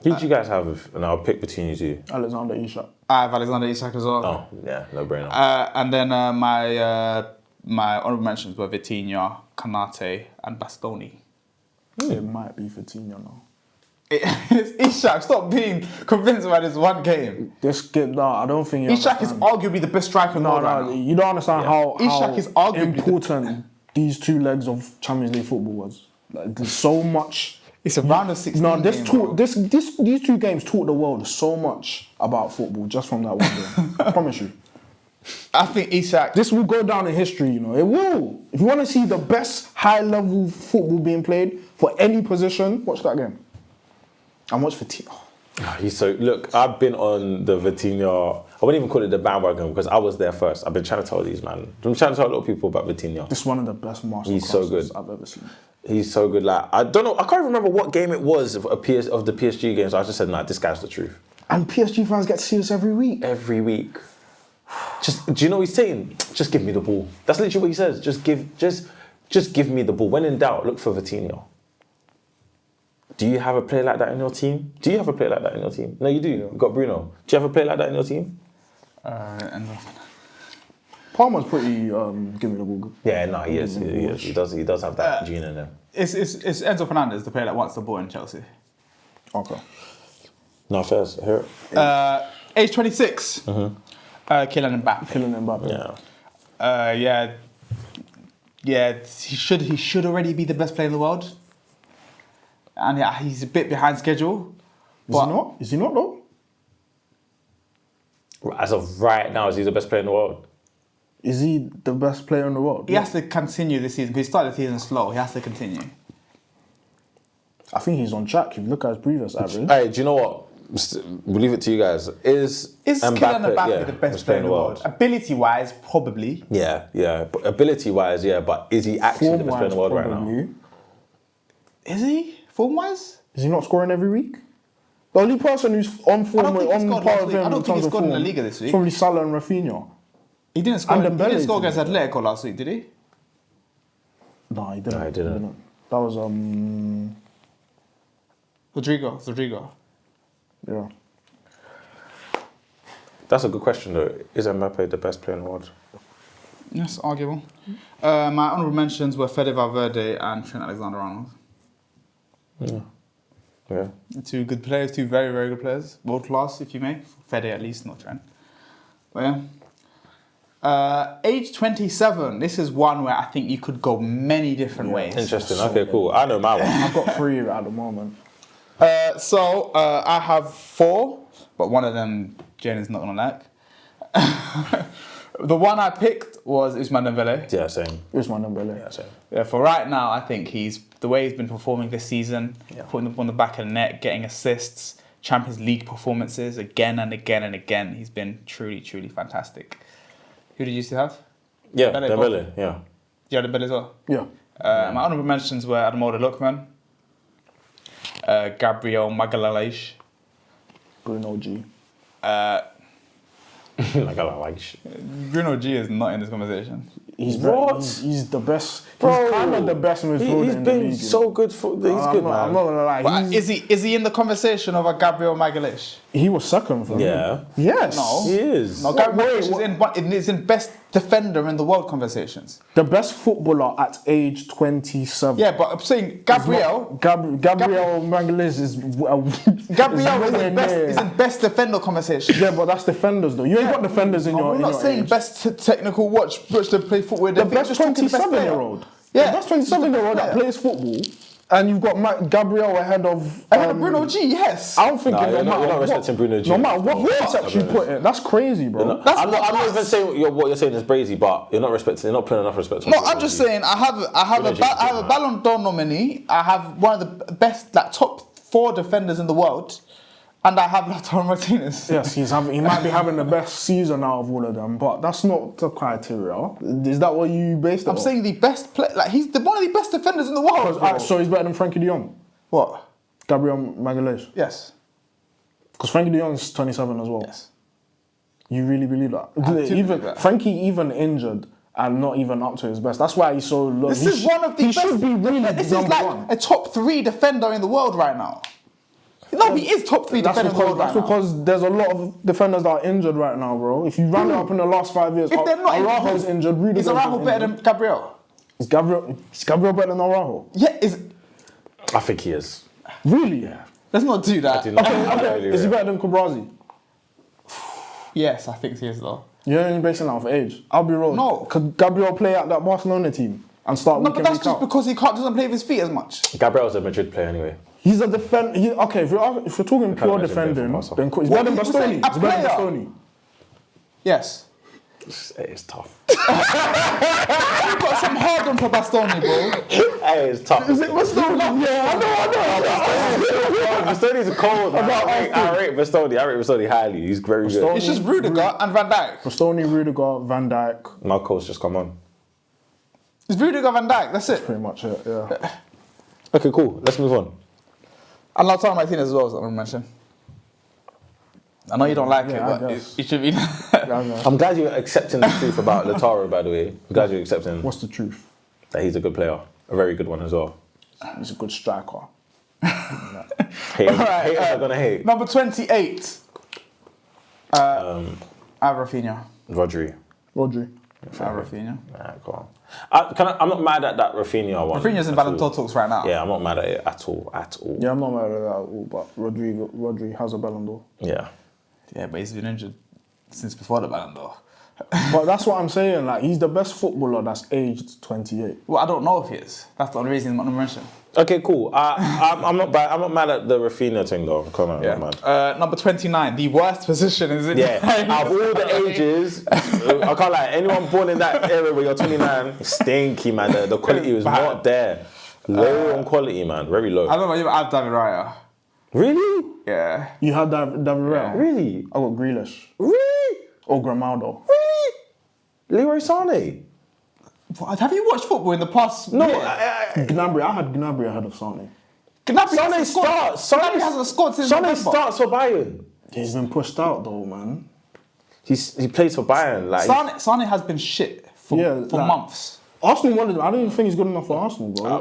Who did you guys have? And I'll pick between you two. Alexander Isak. I have Alexander Isak as well. Oh, yeah, no brainer. And then my honorable mentions were Vitinha, Kanate, and Bastoni. It might be Vitinha now. It's Isak. Stop being convinced about this one game. I don't think Isak is arguably the best striker in the world right now. You don't understand how Isak is arguably important these two legs of Champions League football was. Like, there's so much. It's a round of 16. No, game, these two games taught the world so much about football just from that one game. I promise you. I think Isak. This will go down in history, you know. It will. If you want to see the best high-level football being played for any position, watch that game. And watch Vitinha. Look, I've been on the Vitinha. I wouldn't even call it the bandwagon because I was there first. I've been trying to tell these man. I'm trying to tell a lot of people about Vitinha. This is one of the best masterclasses He's so good. I've ever seen. He's so good. Like, I don't know. I can't remember what game it was of the PSG games. So I just said, nah, this guy's the truth. And PSG fans get to see us every week. Every week. Do you know what he's saying? Just give me the ball. That's literally what he says. Just give me the ball. When in doubt, look for Vitinha. Do you have a player like that in your team? No, you do. You've got Bruno. Do you have a player like that in your team? Palmer's pretty give me the ball. Yeah, no, he is. He does have that gene in him. It's Enzo Fernandez, the player that wants the ball in Chelsea. Okay. No, first, hear it. Age 26. Kylian Mbappe. Kylian Mbappe. Yeah. Yeah, he should already be the best player in the world. And yeah, he's a bit behind schedule. Is he not? Is he not though? As of right now, is he the best player in the world? Is he the best player in the world? He has to continue this season. Because he started the season slow. He has to continue. I think he's on track. If you look at his previous average. Hey, do you know what? We'll leave it to you guys. Is Kylian Mbappe the best player in the world? Ability-wise, probably. Yeah. But ability-wise, yeah. But is he actually the best player in the world right now? Is he? Form-wise? Is he not scoring every week? The only person who's on form, on par with him I don't think he scored in La Liga this week. Probably Salah and Rafinha. He didn't score Dembele against Atletico last week, did he? No, he didn't. No, he didn't. That was Rodrigo. Yeah. That's a good question though. Is Mbappe the best player in the world? Yes, arguable. My honourable mentions were Fede Valverde and Trent Alexander-Arnold. Yeah. Two good players, two very, very good players. World class, if you may. Fede at least, not Trent. But yeah. Age 27. This is one where I think you could go many different ways. Interesting. Okay, cool. I know my one. I've got 3 at the moment. So I have 4, but one of them Jaden's not going to like. The one I picked was Ousmane Dembele. Yeah, same. Ousmane Dembele. Yeah, same. Yeah, for right now, I think the way he's been performing this season, putting the ball on the back of the net, getting assists, Champions League performances again and again and again. He's been truly, truly fantastic. Who did you used to have? Yeah, Dembele, Dembele, yeah. You had Dembele as well? Yeah. My honourable mentions were Ademola Lookman, Gabriel Magalhaes, Bruno G. Like I like shit. Bruno G is not in this conversation. He's What? He's the best. Bro, He's kind of the best midfielder He's in the been league. so good for. He's good, I'm man. not gonna lie. But is he in the conversation of a Gabriel Magalhaes? He was second for me. Yeah. Yes. No. He is. No, Gabriel Magalhaes is in best defender in the world conversations. The best footballer at age 27. Yeah, but I'm saying Gabriel. Gabriel Magalhaes is. Gabriel is in best defender conversation. Yeah, but that's defenders though. You ain't got defenders in your. We're in not your saying age. best technical watch to play football. The best 27-year-old. Yeah. The best 27-year-old that plays football, and you've got Gabriel ahead of. Bruno G. Yes. I don't think Nah, no matter you're not what, respecting Bruno G. No matter what context you Bruno put it, that's crazy, bro. I'm not even saying what you're saying is brazy, but you're not respecting. You're not putting enough respect. No, I'm just saying I have Bruno G is a good, Ballon d'Or nominee. I have one of the best, like top 4 defenders in the world, and I have Lautaro Martinez. Yes, he might be having the best season out of all of them, but that's not the criteria. Is that what you based it on? I'm saying the best player, like he's one of the best defenders in the world. bro. So he's better than Frankie de Jong? What? Gabriel Magalhaes? Yes. Because Frankie de Jong's 27 as well. Yes. You really believe that? I do Even believe that. Frankie even injured and not even up to his best. That's why he's so low. This is one of the He best. should be really This is number like one. a top 3 defender in the world right now. No, he is top 3 That's defender in the world because, right now. there's a lot of defenders that are injured right now, bro. If you round it up in the last 5 years, If they're not Araujo's injured. Rudiger's is Araujo better injured. than Gabriel? Is Gabriel better than Araujo? Yeah, I think he is. Really? Yeah. let's not do that. I do not. Okay. Is he better than Kubrazi? Yes, I think he is though. You're only basing that off age. I'll be wrong. No. Could Gabriel play at that Barcelona team and start No, week but in, that's week just out? because he doesn't play with his feet as much. Gabriel's a Madrid player anyway. He's a defender. Okay, if you're talking pure imagine playing for defending, Barca. then he's better than What, you saying Bastoni. a He's better than player? Bastoni. Yes. It's tough. You've got some hard on for Bastoni, bro. Hey, it's tough. Is it Bastoni? Yeah, I know. Bastoni's a cold man. I rate Bastoni highly. He's very good. It's just Rudiger and Van Dijk. Bastoni, Rudiger, Van Dijk. Marco's just come on. It's Rudiger, Van Dijk. That's it. Pretty much it, yeah. Okay, cool. Let's move on. And Lautaro Martinez as well, so I'm gonna mention. I know you don't like Yeah, I it, but guess. it should be. I'm glad you're accepting the truth about Lautaro, by the way. I'm glad you're accepting What's the truth? that he's a good player. A very good one as well. He's a good striker. Haters are going to hate. Number 28. Rafinha. Rodri. Rodri. Rafinha. Nah, come on. I'm not mad at that Rafinha one. Rafinha's in at Ballon all. d'Or talks right now. Yeah, I'm not mad at it at all. Yeah, I'm not mad at that at all, but Rodri has a Ballon d'Or. Yeah. Yeah, but he's been injured since before the Ballon d'Or. But that's what I'm saying, like, he's the best footballer that's aged 28. Well, I don't know if he is. That's the only reason I'm not mentioning. Okay, cool. I'm not mad at the Rafinha thing though. Come on, I'm not mad. Number 29, the worst position is in. Yeah, out of all the ages, I can't lie. Anyone born in that era where you're 29, stinky man. The quality was not there. Low on quality, man. Very low. I don't know, you have David Raya. Really? Yeah. You had David Raya? Really? I got Grealish. Really? Or Grimaldo. Really? Leroy Sané? What, have you watched football in the past? No, year? Gnabry, I had Gnabry ahead of Sane. Gnabry Sané hasn't scored. starts. Gnabry hasn't scored since Sané November. starts for Bayern. He's been pushed out though, man. He plays for Bayern. Like Sane has been shit for months. Arsenal wanted him. I don't even think he's good enough for Arsenal, bro.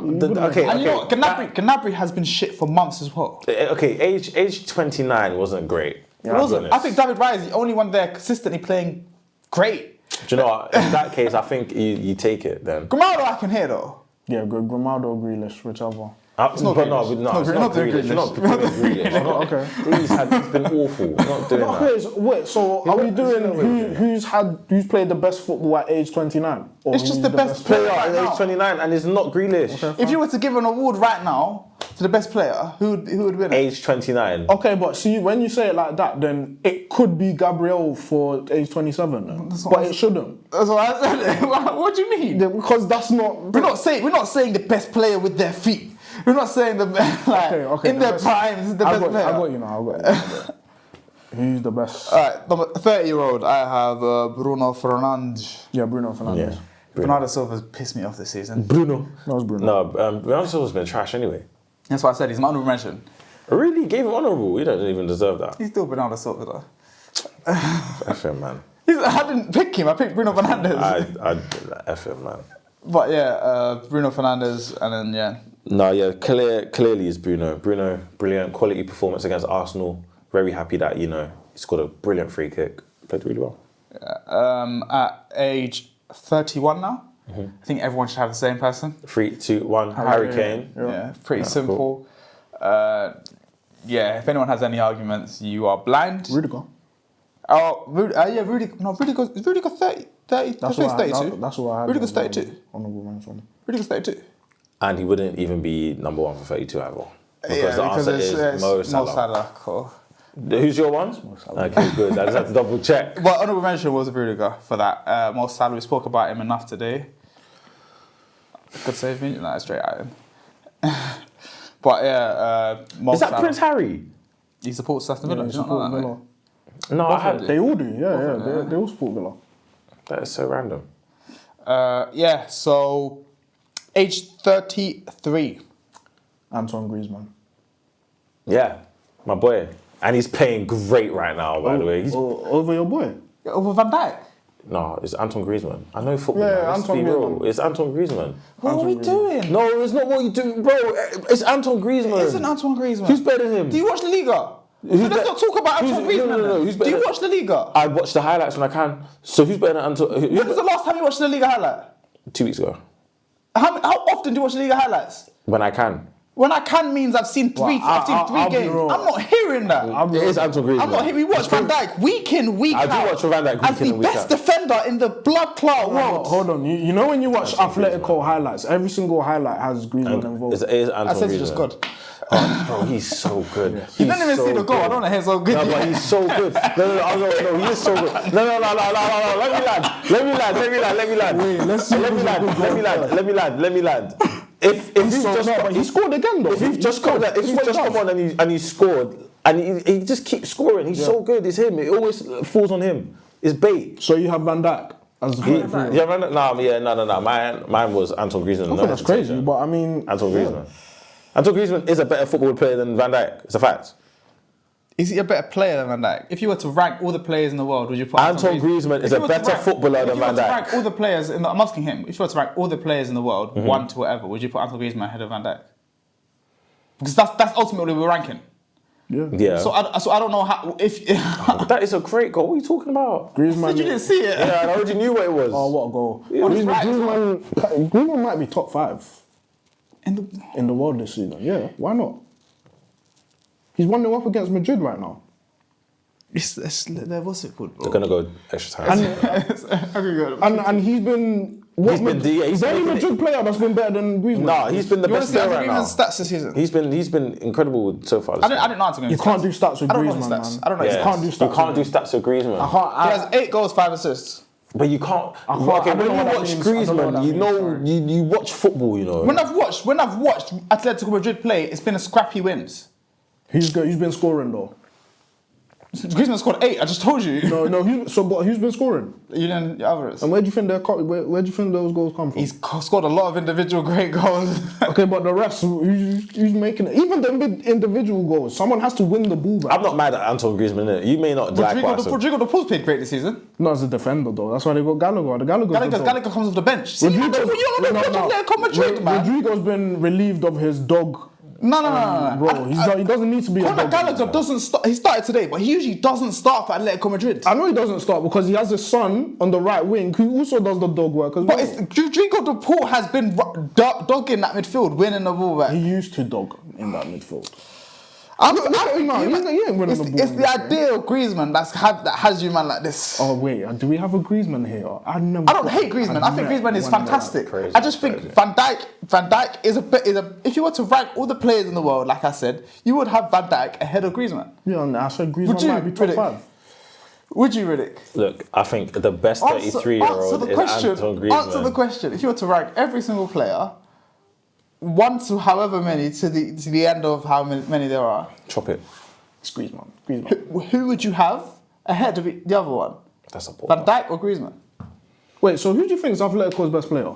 okay. And you know what? Gnabry has been shit for months as well. Okay, age 29 wasn't great. It wasn't. I think David Raya is the only one there consistently playing great. Do you know what? In that case, I think you take it then. Grimaldo I can hear though. Yeah, Grimaldo or Grealish, whichever. It's not Grealish. It's not Grealish. You're not picking Grealish. Okay. He's been awful. Not doing that. Okay, wait, so are we doing who's played the best football at age 29? Or It's just who's the best player right At now. age 29, and it's not Grealish. Okay. If you were to give an award right now to the best player, who would win it? Age 29. Okay, but see, when you say it like that, then it could be Gabriel for age 27. Then. That's what But I it shouldn't. That's what I said. What do you mean? Because that's not... We're not saying the best player with their feet. We're not saying the Okay, in the their best- prime. This is the I best got, player. I got you now. I got you. Who's the best? Alright, number 30-year-old. I have Bruno Fernandes. Yeah, Bruno Fernandes. Yeah. Bernardo Silva's pissed me off this season. Bruno. That was Bruno. No, Bernardo Silva's been trash anyway. That's why I said he's my honourable mention. I really gave him honourable. He doesn't even deserve that. He's still Bernardo Silva though. F him, man. I didn't pick him. I picked Bruno Fernandes. I F him, man. But yeah, Bruno Fernandes, and then yeah. No, yeah, clearly it's Bruno. Bruno, brilliant quality performance against Arsenal. Very happy that, he scored a brilliant free kick. Played really well. At age 31 now, I think everyone should have the same person. 3, 2, 1, Harry Kane. Yeah, pretty simple. Yeah, if anyone has any arguments, you are blind. Rudiger. Oh, Rudiger. No, Rudiger. Is Rudiger 30? That's what 32. That's what I had. Rudiger's 32. Honourable mention. Rudiger's 32. And he wouldn't even be number 1 for 32 either. Because Yeah, the answer is Mo Salah. Cool. Who's your one? Okay, good. I just had to double check. But honourable mention was Rudiger for that. Mo Salah, we spoke about him enough today. Good save, me. No, straight at him. But yeah, Mo Is that Salah. Prince Harry? He supports Aston Villa. Yeah, Do you not know support that, Villa. mate? No, I had. They all do. Yeah. They all support Villa. That is so random. Yeah, so age 33. Antoine Griezmann. Yeah, my boy. And he's playing great right now, by the way. He's, Over your boy. Over Van Dijk. no, it's Anton Griezmann. I know football. Yeah, man. Let's Anton be real. Griezmann. It's Anton Griezmann. What are we doing? No, it's not what you do, bro. It's Anton Griezmann. Isn't Antoine Griezmann? Who's better than him? Do you watch La Liga? So let's better- not talk about Antoine who's- Griezmann. no, no, no, then. who's Do you better- watch La Liga? I watch the highlights when I can. So who's better than Anton? When was the last time you watched La Liga highlight? 2 weeks ago. How often do you watch La Liga highlights? When I can. When I can means I've seen three. Well, I've seen I'll three be games. real. I'm not hearing that. It is Anton Griezmann. I'm not hearing. We watch Van Dijk week in, week I do out. watch Van Dijk week as in the and week best out. defender in the blood clot world. Hold on. You know when you watch Atletico highlights, every single highlight has Griezmann involved. It is Anton I said Griezmann. he's just good. Oh, bro, he's so good. You He's didn't even so see the goal. good. I don't know he's so good. No, but he's so good. No, he is so good. No. Let me land. Wait, let's see Let who's me a good goal land. If you've just but he scored again though. if you've just come on and he scored and he just keeps scoring, he's so good. It's him. It always falls on him. It's bait. So you have Van Dijk as the No. Mine was Anton Griezmann. I think that's crazy, but I mean, Anton Griezmann. Anton Griezmann is a better football player than Van Dijk. It's a fact. Is he a better player than Van Dijk? If you were to rank all the players in the world, would you put Anton Griezmann is If a you were to better footballer than Van If you were to Dijk. rank all the players in the, I'm asking him. If you were to rank all the players in the world, 1 to whatever, would you put Anton Griezmann ahead of Van Dijk? Because that's ultimately what we're ranking. Yeah. So I don't know how if. That is a great goal. What are you talking about? Griezmann. you didn't see it. Yeah, I already knew what it was. Oh, what a goal! he's right as Griezmann might be top 5 In in the world this season. Yeah, why not? He's 1-0 up against Madrid right now. what's it called, bro? They're gonna go extra time. And he's been. He's been He's the only Madrid player that's been better than Griezmann. Nah, he's been the You want to best see player Anton right now. Griezmann's stats this season? He's been incredible so far. I didn't know Anton Griezmann's You can't do stats with I don't know Griezmann, his stats. man. I don't know his You stats. can't do stats. You can't do stats with Griezmann. He has 8 goals, 5 assists. But you can't. I Okay, don't when know you what that watch means. I don't know what Griezmann, that you means, know sorry. you watch football. You know. When I've watched Atletico Madrid play, it's been a scrappy wins. He's been scoring though. Griezmann scored 8. I just told you. No. Who's been scoring? Julian Alvarez. And where do you think where do you think those goals come from? He's scored a lot of individual great goals. Okay, but the rest, who's making it? Even the individual goals, someone has to win the ball back. I'm not mad at Anton Griezmann. Innit? You may not like what I said. Rodrigo de Paul's played great this season. Not as a defender though. That's why they got Gallagher. The Gallagher comes off the bench. See, you don't know Atletico Madrid, man. Rodrigo's been relieved of his dog. No. Bro, he doesn't need to be a Conor dog. Gallagher doesn't start. He started today, but he usually doesn't start for Atletico Madrid. I know he doesn't start because he has his son on the right wing who also does the dog work as But well. Rodrigo de Paul has been dogging that midfield, winning the ball back. He used to dog in that midfield. He ain't winning the ball. It's the idea of Griezmann that has you man like this. Oh wait, do we have a Griezmann here? I don't hate Griezmann. I think Griezmann is fantastic. Crazy, I just think Van Dijk is a. If you were to rank all the players in the world, like I said, you would have Van Dijk ahead of Griezmann. Yeah, and I said Would Griezmann you, might be top Riddick? 5. Would you, Riddick? Look, I think the best 33-year-old is Anton Griezmann. Answer the question. If you were to rank every single player, 1 to however many to the end of how many there are. Chop it. It's Griezmann. Who would you have ahead of the other one? That's a Van Dijk or Griezmann? Wait, so who do you think is Atletico's best player?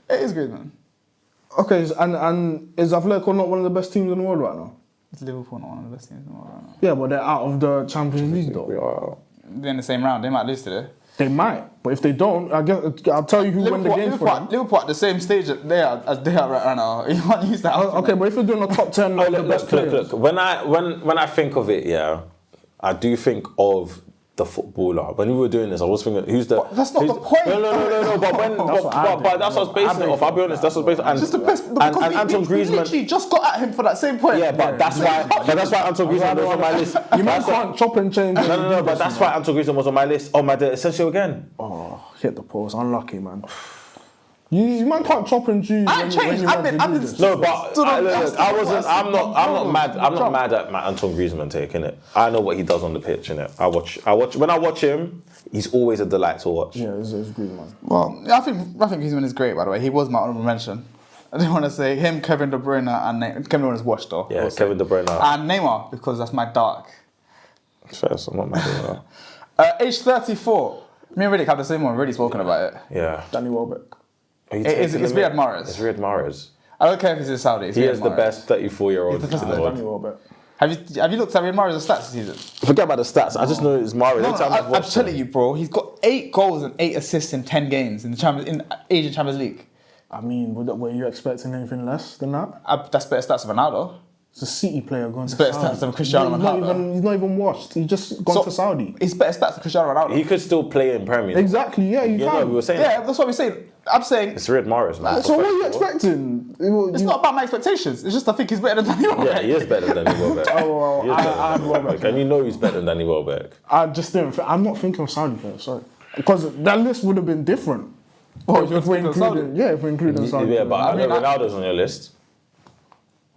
It is Griezmann. Okay, and is Atletico not one of the best teams in the world right now? It's Liverpool, not one of the best teams in the world right now. Yeah, but they're out of the Champions League though. They're in the same round. They might lose today. They might, but if they don't, I'll tell you who win the game for them. Liverpool at the same stage as they are right now. You can't use that. Okay, but if you're doing a top 10 of the best players. Look. When I think of it, yeah, I do think of the footballer. When we were doing this, I was thinking, who's the? But that's not the point. No. But that's what I was basing it off. I'll be honest, that's what I was basing. And Just the best. and Antoine We Griezmann. literally just got at him for that same point. Yeah, but that's why Antoine Griezmann was on my list. You man can't chop and change. No, but that's why Antoine Griezmann was on my list. Oh my God, Essential again. Oh, hit the post. Unlucky, man. You man can't chop and choose. I changed. I've been No, but I wasn't. I'm not mad. I'm not mad at Antoine Griezmann taking it. I know what he does on the pitch, innit? I watch. When I watch him, he's always a delight to watch. Yeah, it's Griezmann. Well, I think Griezmann is great. By the way, he was my honorable mention. I didn't want to say him, Kevin De Bruyne, and Kevin De Bruyne is washed though. Yeah, Kevin De Bruyne. And Neymar because that's my dark. First, I'm not mad at that. Age 34. Me and Riddick have the same one. We've already spoken about it. Yeah. Danny Welbeck. It's Riyad Mahrez. It's Riyad Mahrez. I don't care if he's in Saudi. It's He Riyad is the Mahrez. best 34-year-old in the Danny world. Welbeck. Have you looked at Riyad Mahrez's stats this season? Forget about the stats. I just know it's Mahrez. Every time I've I'm watched telling him. you, bro. He's got 8 goals and 8 assists in 10 games in Asian Champions League. I mean, were you expecting anything less than that? That's better stats than Ronaldo. It's a City player going to better Saudi. stats than Cristiano Ronaldo. He's not even washed. He's just gone to Saudi. He's better stats than Cristiano Ronaldo. He could still play in Premier. Exactly, yeah, you Yeah, can. no, we were saying Yeah, that's what we're saying. I'm saying it's Riyad Mahrez, man. So what are you expecting? it's not about my expectations. It's just I think he's better than Danny Yeah, Welbeck. he is better than Danny Welbeck. Oh, well, I had Welbeck. And you know he's better than Danny Welbeck. I just didn't. I'm not thinking of Saudi players. Sorry, because that list would have been different. Oh, if we're including, if we're including Saudi. Yeah, but players. I know Ronaldo's on your list.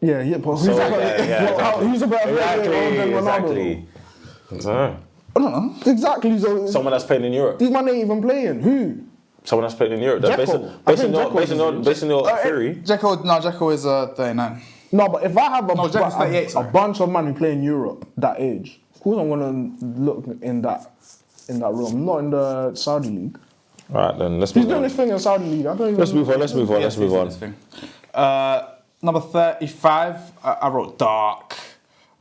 Yeah, but who's Exactly. who's a better player than Ronaldo? Exactly. I don't know. Exactly. So Someone that's played in Europe. these man ain't even playing. Who? Someone that's played in Europe. That's Dzeko. based on your theory. Dzeko is 39. No, but if I have Dzeko's 38, a sorry. bunch of men who play in Europe that age, of course I'm gonna look in that room, not in the Saudi league. Right then, let's He's move doing on. this thing in Saudi league. I don't even. Let's move on. Let's move on. Let's move on. Number 35, I wrote dark.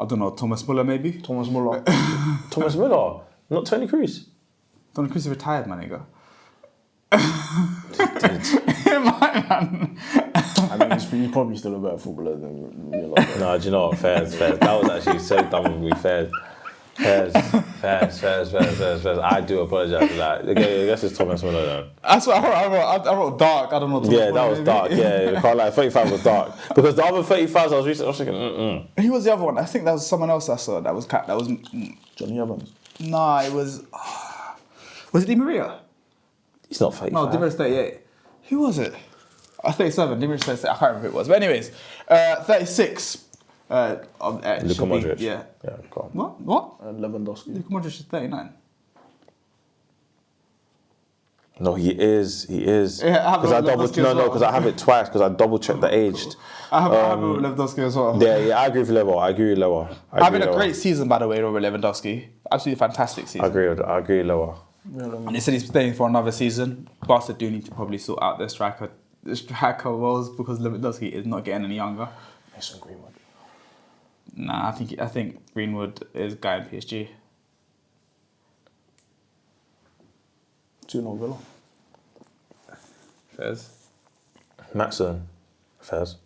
I don't know, Thomas Muller maybe? Thomas Muller. Thomas Müller, not Tony Cruz. Tony Cruz is retired, my nigga. My man. I mean, he's probably still a better footballer than Muller. No, do you know what? Fairs. That was actually so dumb of me. Fairs. I do apologise for that. Okay, I guess it's Thomas Müller then. That's what I wrote dark. I don't know. Thomas Yeah, Muller, that was maybe. dark. Yeah, can't lie. 35 was dark because the other 35s I was thinking, Who was the other one? I think that was someone else I saw. That was Johnny Evans. No, it was. Was it Di Maria? He's not 35. No, Di Maria's 38. Who was it? 37. Di Maria's 37. I can't remember who it was. But anyways, 36. Luka Modric. Yeah. Yeah, go on. What? Lewandowski. Luka Modric is 39. No, he is. Yeah, I have Lewandowski as well. because I have it twice because I double checked the aged. I have Lewandowski as well. Yeah, I agree with Lewa. I agree with Lewa. Having a great season, by the way, Robert Lewandowski. Absolutely fantastic season. I agree with Lewa. And he said he's staying for another season. Barca do need to probably sort out their striker roles because Lewandowski is not getting any younger. Mason Greenwood. Nah, I think Greenwood is guy in PSG. 2-0 Villa. Fez. Matson. Fez.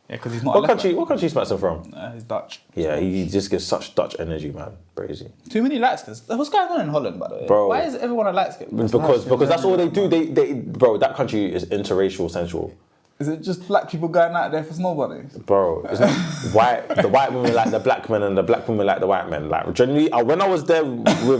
Yeah, because he's not. What country is Matson from? He's Dutch. Yeah, he just gives such Dutch energy, man. Crazy. Too many light skins. What's going on in Holland, by the way? Bro. Why is everyone a light skin? Because that's all they do. Bro, that country is interracial central. Is it just black people going out there for snowboarding? Bro, it's not white. The white women like the black men, and the black women like the white men. Like generally, when I was there when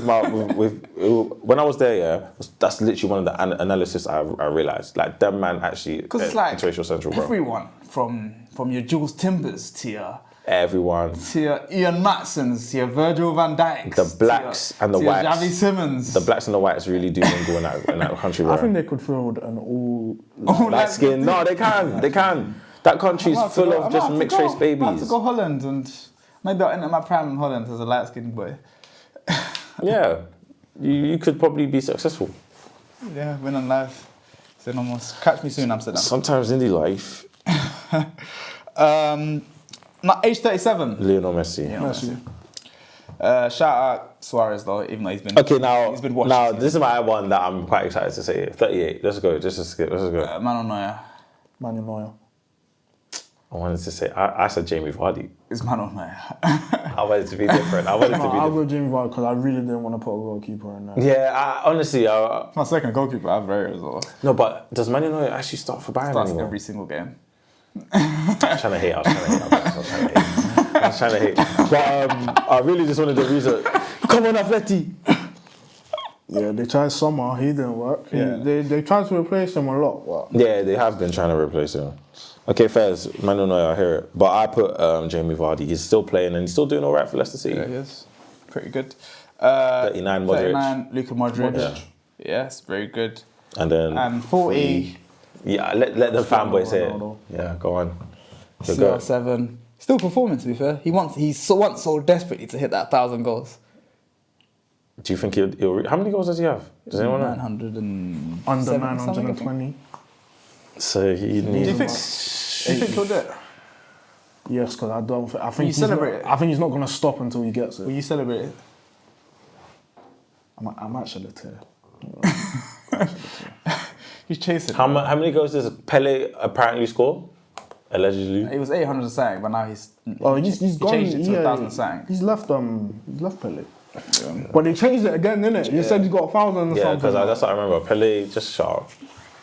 I was there, yeah, that's literally one of the analysis I realized. Like them man actually Because it's like interracial central, bro. everyone from your Jules Timbers to your everyone. To your Ian Matsons, to your Virgil van Dijks. The blacks and the to your whites. Javi Simmons. The blacks and the whites really do mingle in that country, bro. I think they could field an all. Light skin. No, they can. They can. That country's full of just mixed race I'm about to babies. go Holland and maybe I'll enter my prime in Holland as a light skinned boy. Yeah, you could probably be successful. Yeah, win on life. So almost catch me soon, Amsterdam. Sometimes in the life, Age 37. Lionel Messi. Messi. Shout out Suarez though, even though he's been Okay, now watched. this is my one that I'm quite excited to say. 38. Let's go. Let's go. Manuel Neuer. Manuel Neuer. I wanted to say I said Jamie Vardy. It's Manuel Neuer. I wanted it to be different. I'll go Jamie Vardy because I really didn't want to put a goalkeeper in there. Yeah, honestly, My second goalkeeper, I have very as well. no, but does Manuel Neuer actually start for Bayern Starts anymore? every single game. I was trying to hate. But I really just wanted the reason. Come on, Atleti. Yeah, they tried Sommer, he didn't work. Yeah. They tried to replace him a lot. But Yeah, they have been trying to replace him. Okay, Fez, Manuel Neuer, I hear it. But I put Jamie Vardy. He's still playing and he's still doing all right for Leicester City. Yeah, he is. Pretty good. 39 Modric. 39, Luka Modric. Yeah. Yes, very good. And then... And 40, Yeah, let the fanboys say it. Ronaldo. Yeah, go on. You're good. CR7. Still performing, to be fair. He wants so desperately to hit that 1,000 goals. Do you think he'll how many goals does he have? Does anyone know? 900 and under something, I think. 920. So he Do needs... you think he'll do it? Yes, because I don't. I think you he's celebrate not, it? I think he's not going to stop until he gets Will it. you celebrate it? I might shed a tear. He's chasing. How many goals does Pele apparently score? Allegedly. It was 800 and something, but now he's He's gone. changed it to yeah, 1,000 and something. He's left Pele. But they changed it again, didn't it? You said he got 1,000 or Yeah, something. because that's what I remember. Pele, just shut up.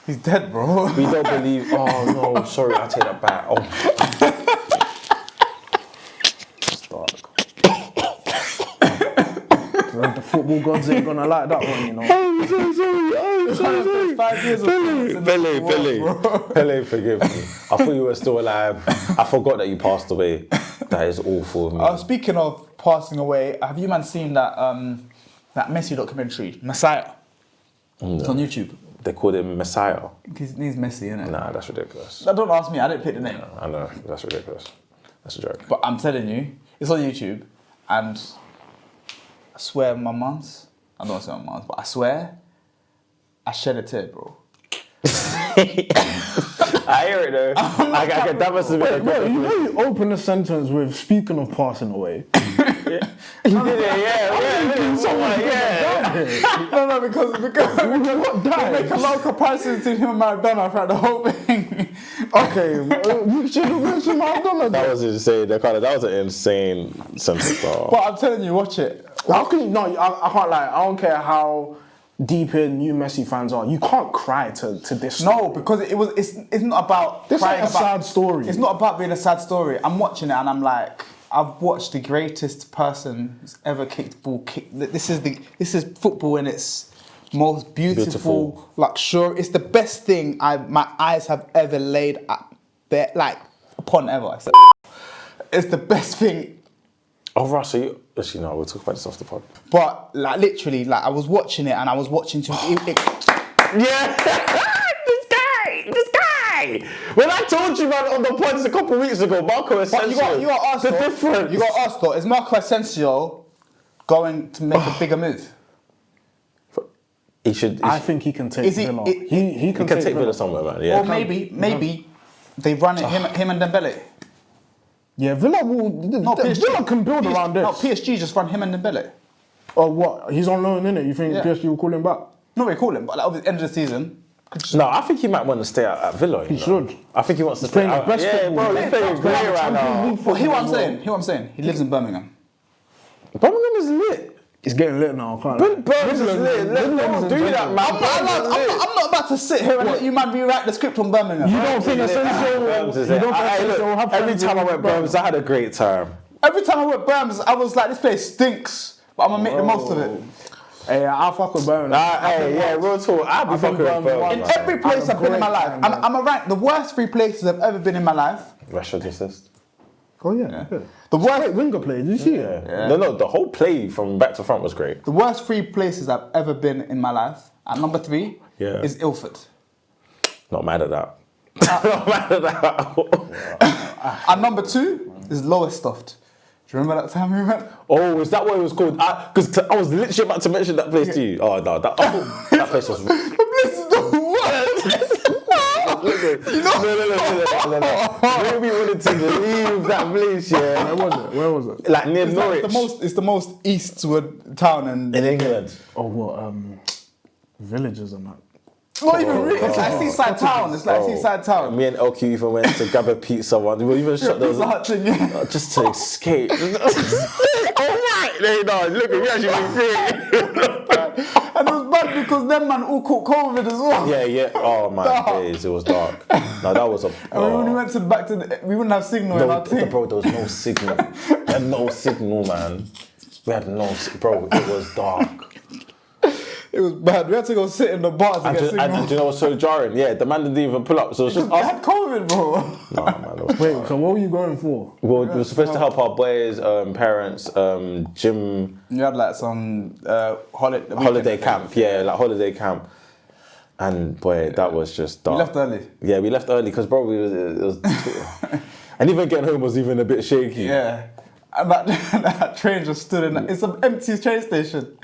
He's dead, bro. We don't believe... Oh, no, sorry, I take that back. Oh. It's dark. The football gods ain't gonna like that one, you know. I'm sorry. 5 years of Pele, forgive me. I thought you were still alive. I forgot that you passed away. That is awful of me. Speaking of passing away, have you man seen that Messi documentary, Messiah? It's on YouTube. They called him Messiah. He's Messi, innit? Nah, that's ridiculous. Don't ask me, I didn't pick the name. I know, that's ridiculous. That's a joke. But I'm telling you, it's on YouTube, and I swear my mum's, I don't want to say my mum's, but I swear, I shed a tear, bro. I hear it though. I can that must have been Bro, you know you open the sentence with "speaking of passing away." yeah. No, because we make a lot of comparisons to him and Maradona throughout the whole thing. Okay, you should have mentioned Maradona. That was insane. That was an insane sentence. But I'm telling you, watch it. How can you? No, I can't lie. I don't care how deep in new Messi fans are. You can't cry to this. No, because it's not about This crying ain't a sad story. It's not about being a sad story. I'm watching it and I'm like, I've watched the greatest person who's ever kicked ball. This is football in its most beautiful, luxurious. It's the best thing my eyes have ever laid upon ever. It's the best thing. Oh, Ross, so you... Actually, no, we'll talk about this off the pod. But literally, I was watching it and I was watching to. Yeah! This guy! When I told you man on the pods a couple of weeks ago, Marco Asensio... You got asked the difference. You got asked though, is Marco Asensio going to make a bigger move? He should... I think he can take Is he- Villa. it- He can take take Villa somewhere, man. Yeah. Or maybe they run it him and Dembele. Yeah, Villa will. Villa can build around this. No, PSG just run him and Dembele. Or what? He's on loan, innit? You think Yeah. PSG will call him back? No, we call him, but at the end of the season. No, I think he might want to stay at Villa. He should. I think he wants to stay playing the out. best Yeah, football. bro, he's playing great right now. But hear what I'm saying. He lives in Birmingham. Birmingham is lit. It's getting lit now. I can't lie. Birmingham's lit. Let's do that, man. I'm not about to sit here and let you man rewrite the script on Birmingham. You don't think Asensio? Birmingham's is You lit. don't think Asensio will have Every friends time I in went Birmingham, I had a great time. Every time I went Birmingham, I was like, this place stinks, but I'm gonna make the most of it. Hey, I'll fuck with Birmingham. Hey, yeah, real talk. I'll be I think fucking with Birmingham Birmingham. In won. every place I've been in my life, I'm rank the worst 3 places I've ever been in my life. Rashford assist. Oh yeah. The worst, Great winger play. Did you see it? No, the whole play from back to front was great. the worst 3 places I've ever been in my life. At number 3 Yeah. is Ilford. Not mad at that. Not mad at that. At number 2 is Lowestoft. Do you remember that time we went? Oh, is that what it was called? Because I was literally about to mention that place to you. Oh no, that place was. The place is the worst. No. Maybe wanted to leave that place, yeah. Where was it? Like near Norwich. It's the most eastward town in England. Oh, what? Villages and that. Not even really. It's like seaside town. It's like seaside town. Me and LQ even went to grab a pizza one. We even shot those just to escape. Alright, no, look, we actually been free. And it was bad because them man all caught COVID as well. Yeah. Oh my days, it was dark. No, that was a. And when we went back to we wouldn't have signal in our team. Bro, there was no signal. We had no signal, man. We had no, bro. It was dark. It was bad. We had to go sit in the bar to get signal. And do you know what's so jarring? Yeah, the man didn't even pull up. So it was just I us. had COVID, bro. Nah, man. It was Wait, so what were you going for? Well, we were supposed to help our boys' parents, gym. You had like some Holiday camp, yeah, like holiday camp. And boy, that was just dark. We left early. Yeah, we left early because bro, it was and even getting home was even a bit shaky. Yeah. And that train just stood in. It's an empty train station.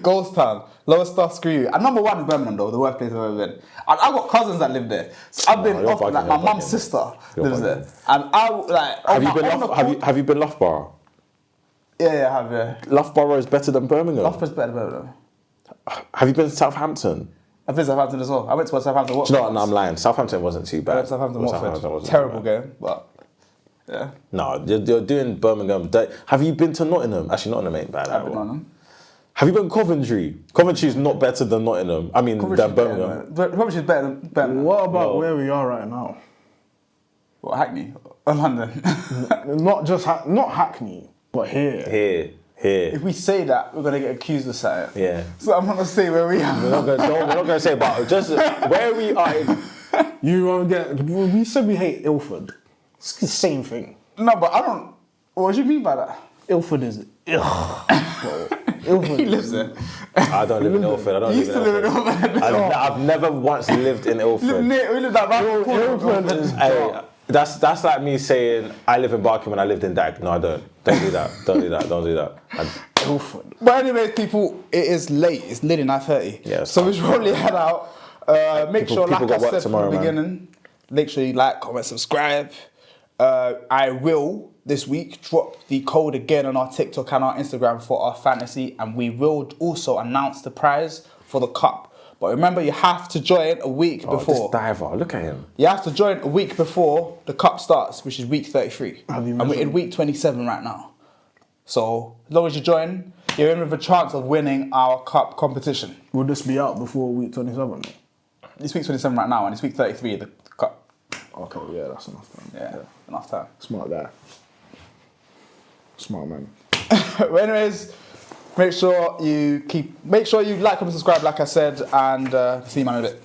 Ghost town. Lowest stuff, screw you. And number 1 is Birmingham though, the worst place I've ever been. And I've got cousins that live there. So I've been off, like my mum's sister lives there. And I like. Have you been Loughborough? Yeah, I have, yeah. Loughborough is better than Birmingham. Loughborough's better than Birmingham. Have you been to Southampton? I've been to Southampton as well. I went to Southampton. Do you know what? No, I'm lying. Southampton wasn't too bad. I went to Southampton, Watford. wasn't Terrible too bad. game, but yeah. No, you're doing Birmingham. Have you been to Nottingham? Actually, Nottingham ain't bad at all. Have you been to Coventry? Coventry's not better than Nottingham. I mean, than Birmingham. Coventry's better than What about where we are right now? What, Hackney? Or London? Not just not Hackney, but here. Here. If we say that, we're going to get accused of something. Yeah. So I'm not going to say where we are. We're not going to say, but just where we are. You won't get. We said we hate Ilford. It's the same thing. No, but I don't. What do you mean by that? Ilford is. Ilford. He lives there. I don't live in Ilford. I don't You used to live in Ilford. I've never once lived in Ilford. We lived that round Ilford is. Hey, that's like me saying I live in Barking when I lived in Dag. No, I don't. Don't do that. Don't do that. Don't do that. Ilford. But anyways, people, it is late. It's nearly 9:30. Yeah, so we should probably head out. Make sure, like I said tomorrow, from the beginning, make sure you like, comment, subscribe. I will this week drop the code again on our TikTok and our Instagram for our fantasy, and we will also announce the prize for the cup. But remember, you have to join a week before. This diver, look at him. You have to join a week before the cup starts, which is week 33. Have you And we're in week 27 right now. So as long as you join, you're in with a chance of winning our cup competition. Will this be out before week 27? It's week 27 right now, and it's week 33 the cup. Okay, yeah, that's enough time. Yeah, enough time. Smart guy. Smart man. But anyways, make sure you like, comment, subscribe, like I said, and see you man in a bit.